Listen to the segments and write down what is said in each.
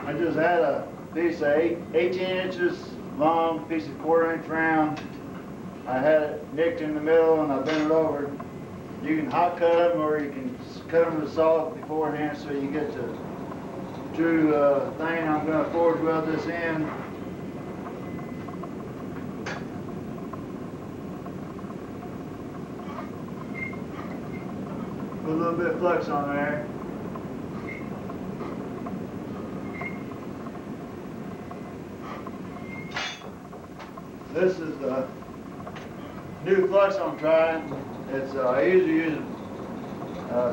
I just had a piece of 18 inches long, piece of 1/4 inch round. I had it nicked in the middle and I bent it over. You can hot cut them or you can cut them with salt beforehand so you get the true thing. I'm going to forge weld this in. Put a little bit of flux on there. This is the new flux I'm trying. It's I usually use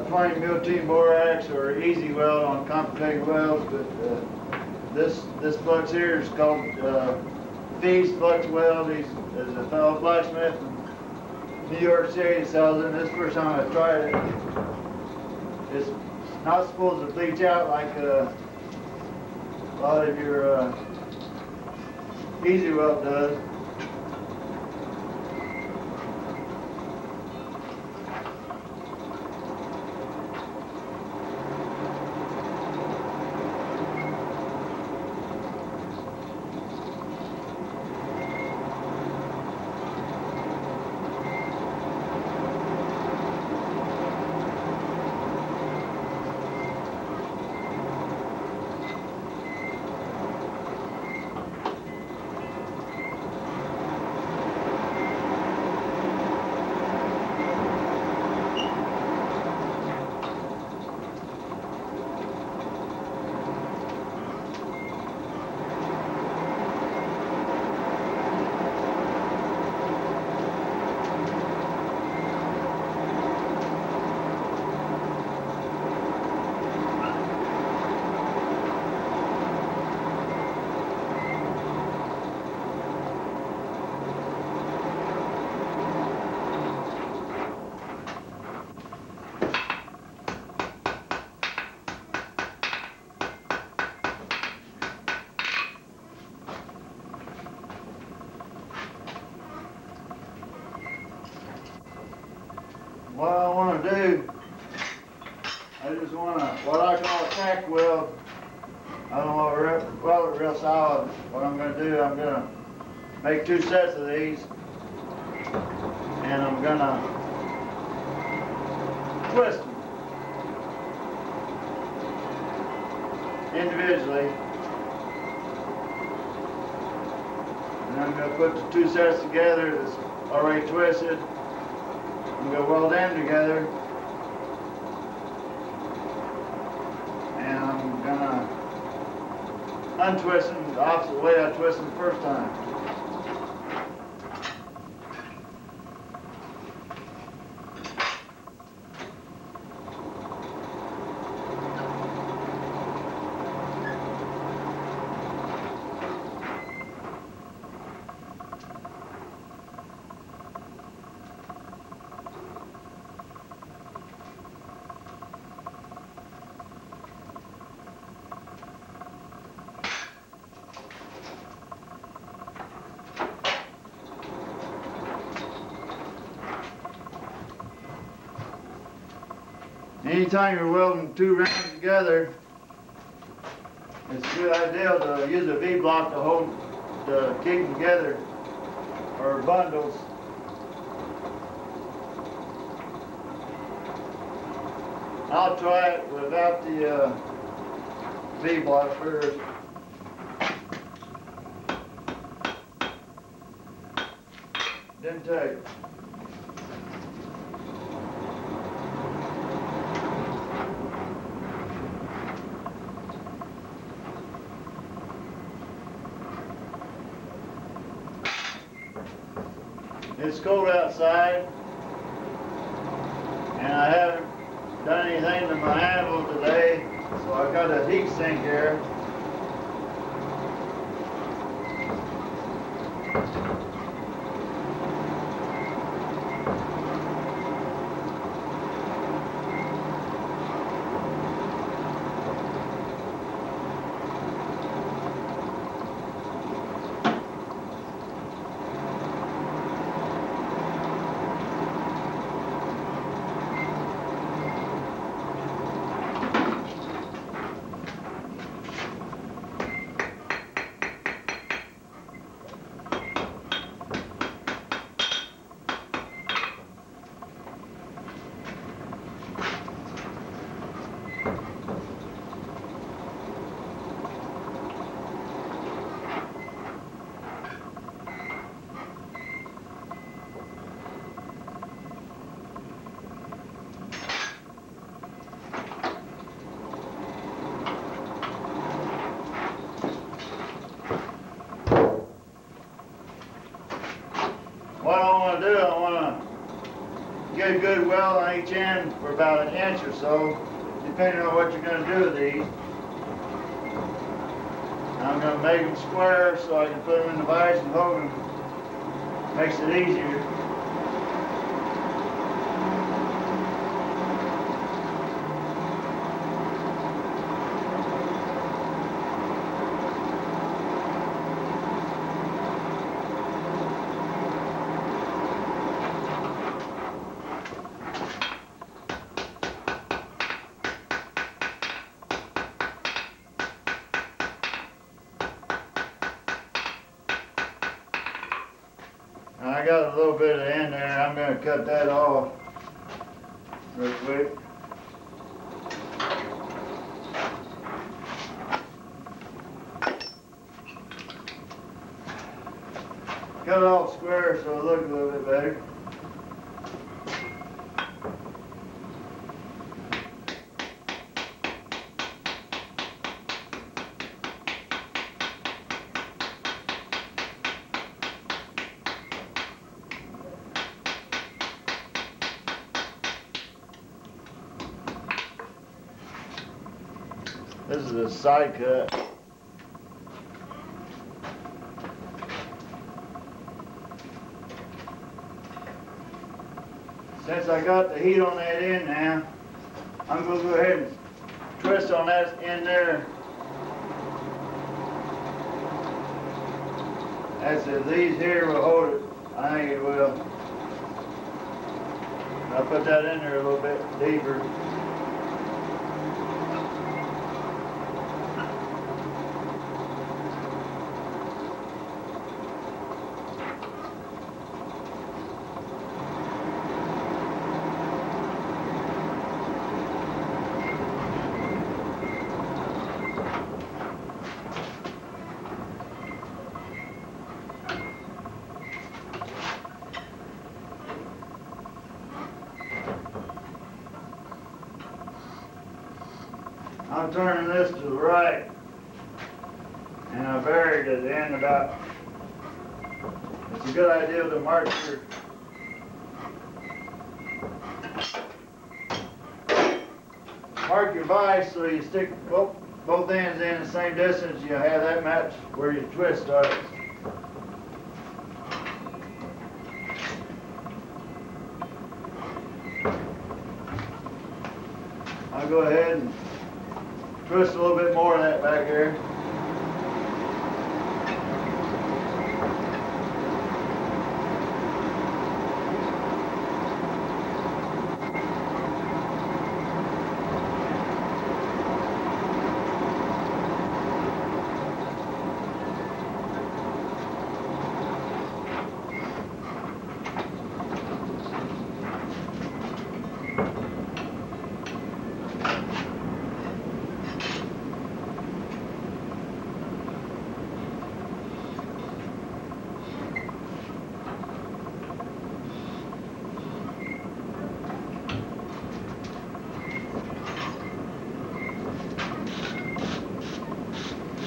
20 mil borax or easy weld on complicated welds, but this flux here is called Feast Flux Weld. He's a fellow blacksmith in New York City sells it. This is the first time I tried it. It's not supposed to bleach out like a lot of your easy weld does. What I want to do, I just want to, what I call a tack weld. I don't want to weld it real solid. What I'm going to do, I'm going to make 2 sets of these, and I'm going to twist them individually. And I'm going to put the 2 sets together that's already twisted. I'm going to weld them together, and I'm going to untwist them the opposite way I twisted them the first time. Anytime you're welding 2 rounds together, it's a good idea to use a V-block to keep them together, or bundles. I'll try it without the V-block first. Then take. It's cold outside, and I haven't done anything to my handle today, so I've got a heat sink here. each end for about an inch or so, depending on what you're going to do with these. And I'm going to make them square so I can put them in the vise and hold them. Makes it easier. I got a little bit of end there. I'm going to cut that off real quick. Cut it off square so it looks a little bit better. This is a side cut. Since I got the heat on that end now, I'm going to go ahead and twist on that end there. That's it. These here will hold it. I think it will. I'll put that in there a little bit deeper. I'm turning this to the right, and I buried at the end about. It's a good idea to mark your vise so you stick both ends in the same distance. You have that match where your twist starts. I'll go ahead and twist a little bit more of that back here.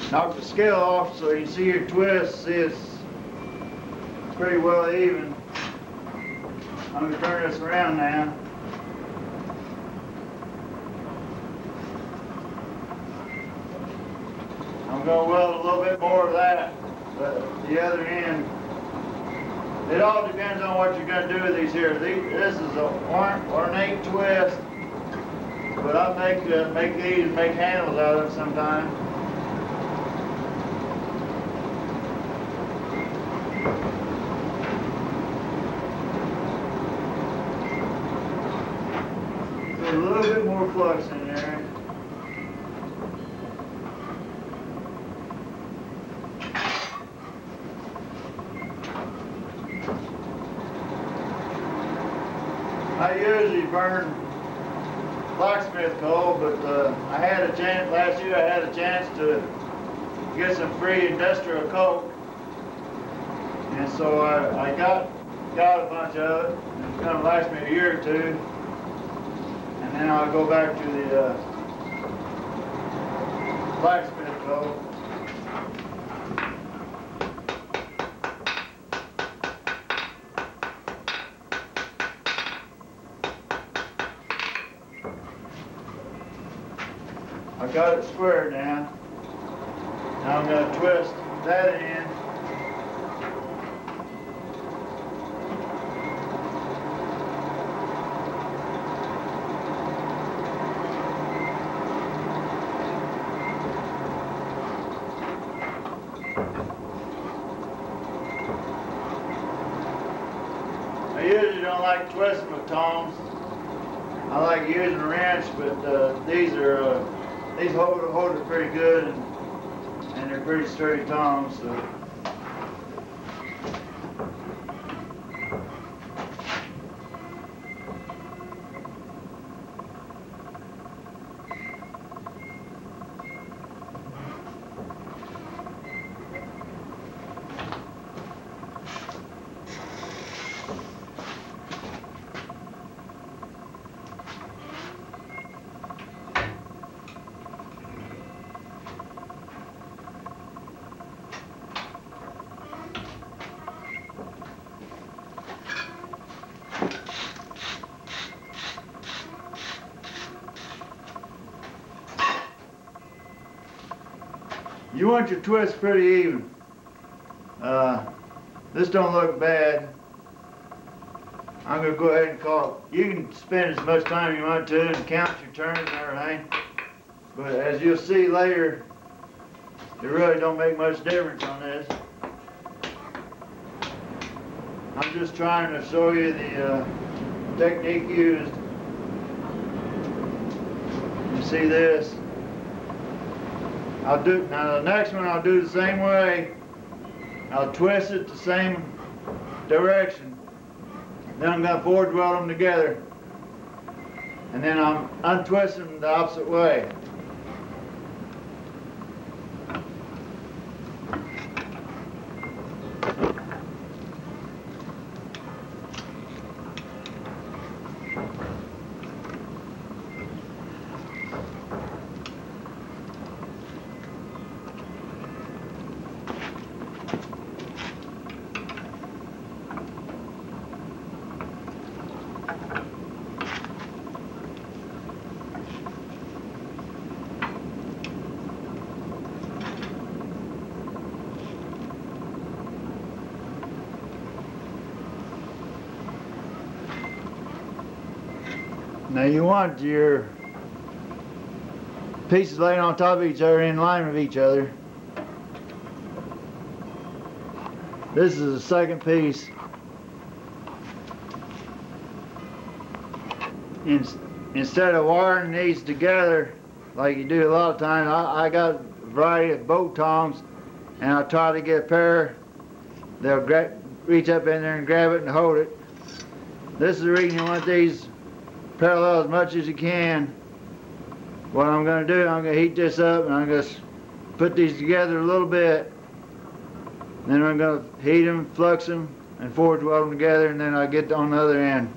Knock the scale off so you see your twist. See it's pretty well even. I'm going to turn this around now. I'm going to weld a little bit more of that, but the other end. It all depends on what you're going to do with these here. This is an ornate twist, but I make these and make handles out of them sometimes. Put a little bit more flux in there. I usually burn blacksmith coal, but I had a chance last year. I had a chance to get some free industrial coke, and so I got a bunch of it. It's going to last me a year or two, and then I'll go back to the blacksmith coal. I got it squared now. Now I'm going to twist that end. I usually don't like twisting with tongs. I like using a wrench, but these hold it pretty good, and they're pretty sturdy tongs. So. You want your twist pretty even. This don't look bad. I'm going to go ahead and call it. You can spend as much time you want to and count your turns and everything. But as you'll see later, it really don't make much difference on this. I'm just trying to show you the technique used. You see this? Now the next one I'll do the same way. I'll twist it the same direction. Then I'm going to forge weld them together. And then I'm untwisting them the opposite way. Now you want your pieces laying on top of each other in line with each other. This is the second piece. Instead of wiring these together like you do a lot of times, I got a variety of boat tongs, and I try to get a pair. They'll reach up in there and grab it and hold it. This is the reason you want these parallel as much as you can. What I'm going to do, I'm going to heat this up and I'm going to put these together a little bit. Then I'm going to heat them, flux them, and forge weld them together, and then I'll get on the other end.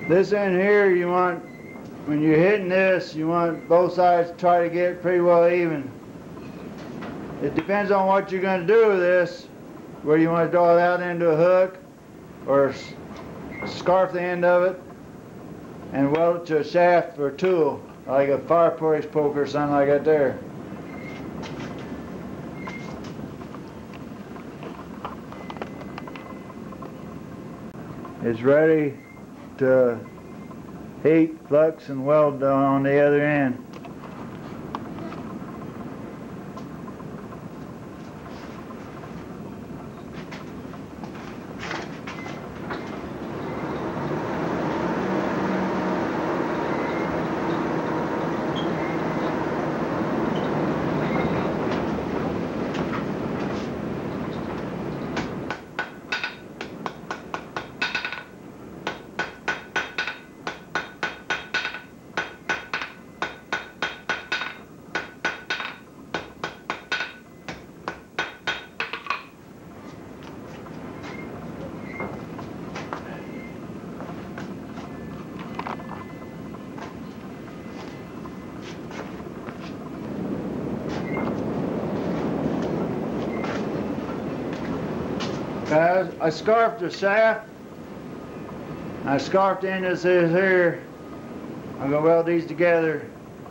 This end here, you want, when you're hitting this, you want both sides to try to get pretty well even. It depends on what you're going to do with this, whether you want to draw it out into a hook or scarf the end of it and weld it to a shaft or a tool, like a fireplace poker or something like that there. It's ready to heat, flux, and weld on the other end. I scarfed the shaft. I scarfed the end of this here. I'm going to weld these together.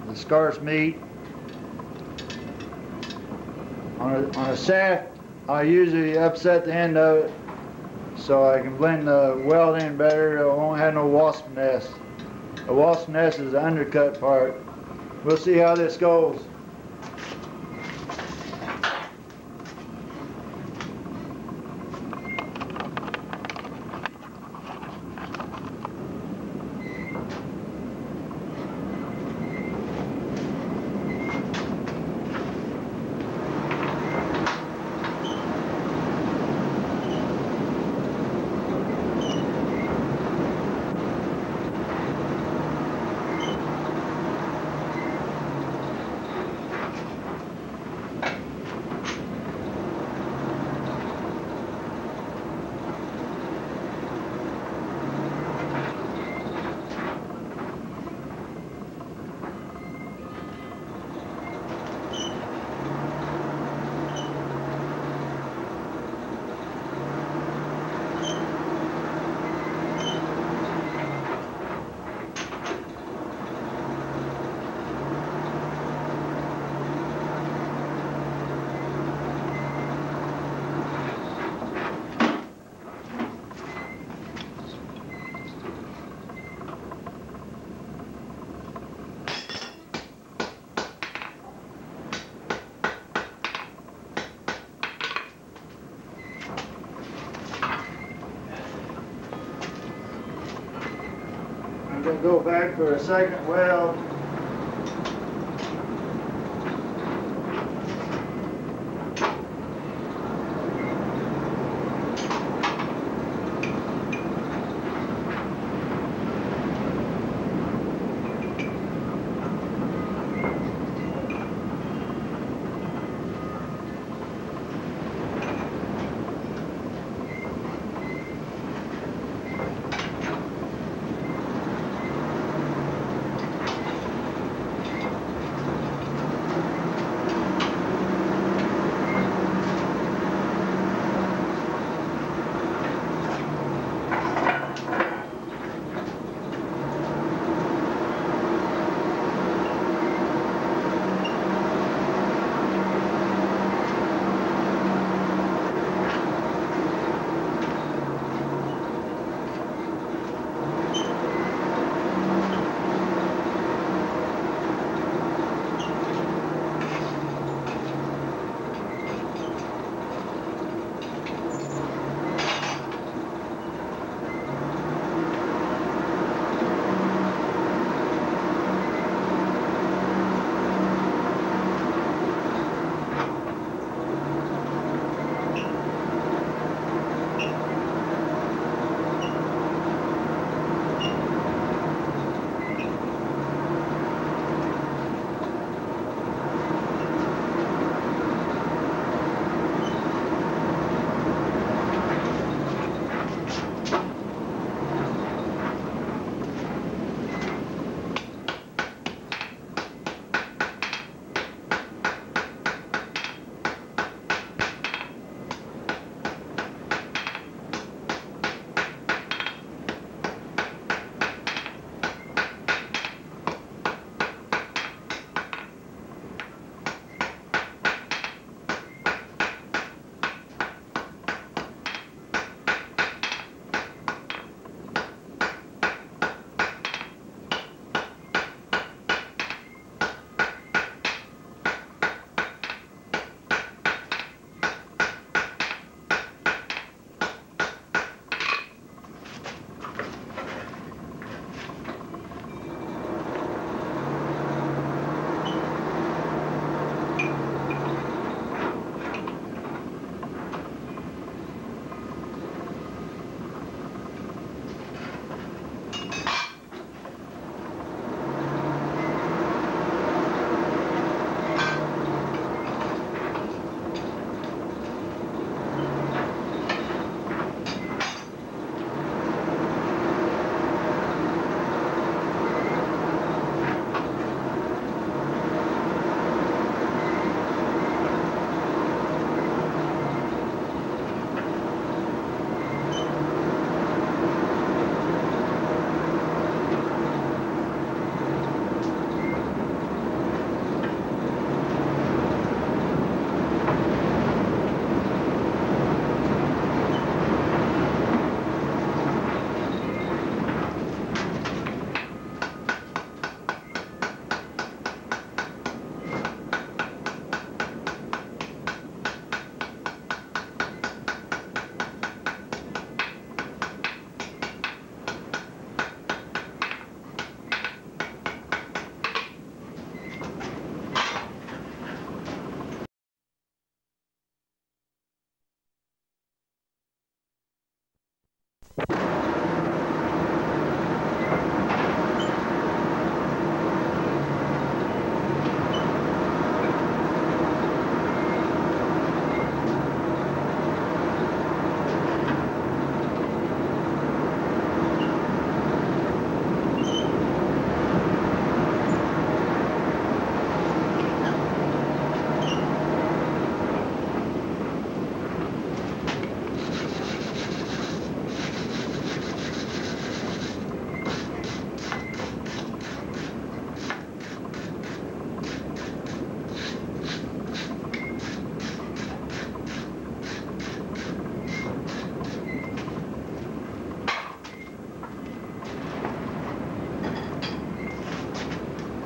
The scarves meet. On a shaft, I usually upset the end of it so I can blend the weld in better. I won't have no wasp nest. The wasp nest is the undercut part. We'll see how this goes. I'm going to go back for a second weld.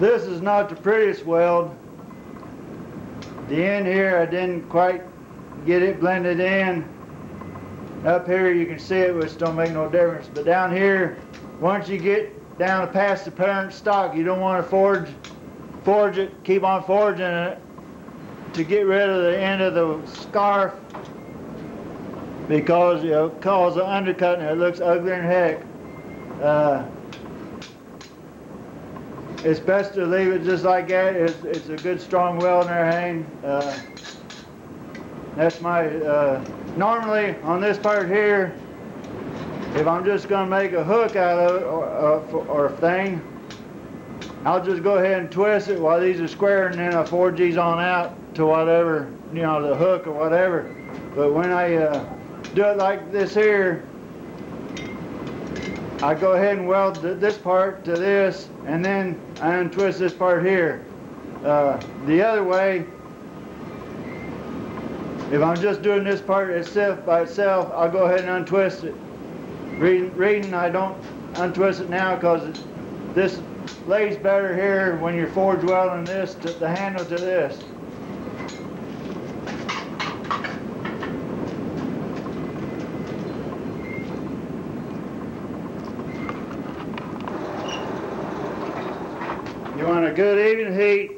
This is not the prettiest weld. The end here, I didn't quite get it blended in. Up here you can see it, which don't make no difference. But down here, once you get down past the parent stock, you don't want to forge it, keep on forging it to get rid of the end of the scarf, because it'll cause an undercut and it looks uglier than heck. It's best to leave it just like that. It's a good strong weld in there, hang. That's my, normally on this part here, if I'm just gonna make a hook out of it or a thing, I'll just go ahead and twist it while these are square, and then I'll forge these on out to whatever, you know, the hook or whatever. But when I do it like this here, I go ahead and weld this part to this, and then I untwist this part here. The other way, if I'm just doing this part itself by itself, I'll go ahead and untwist it. Reading, I don't untwist it now because this lays better here when you're forge welding this to the handle to this. You want a good even heat.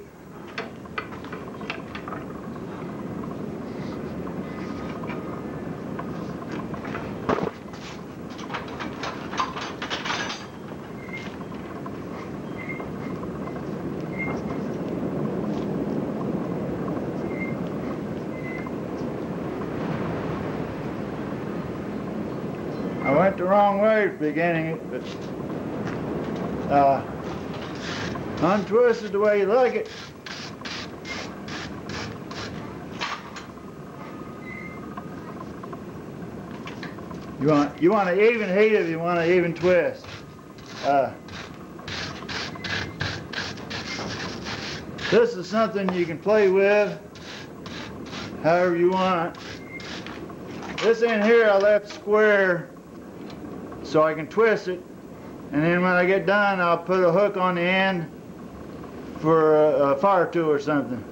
I went the wrong way beginning it, but untwist it the way you like it. You want an even heat if you want an even twist. This is something you can play with however you want. This end here I left square so I can twist it, and then when I get done I'll put a hook on the end for a fire tool or something.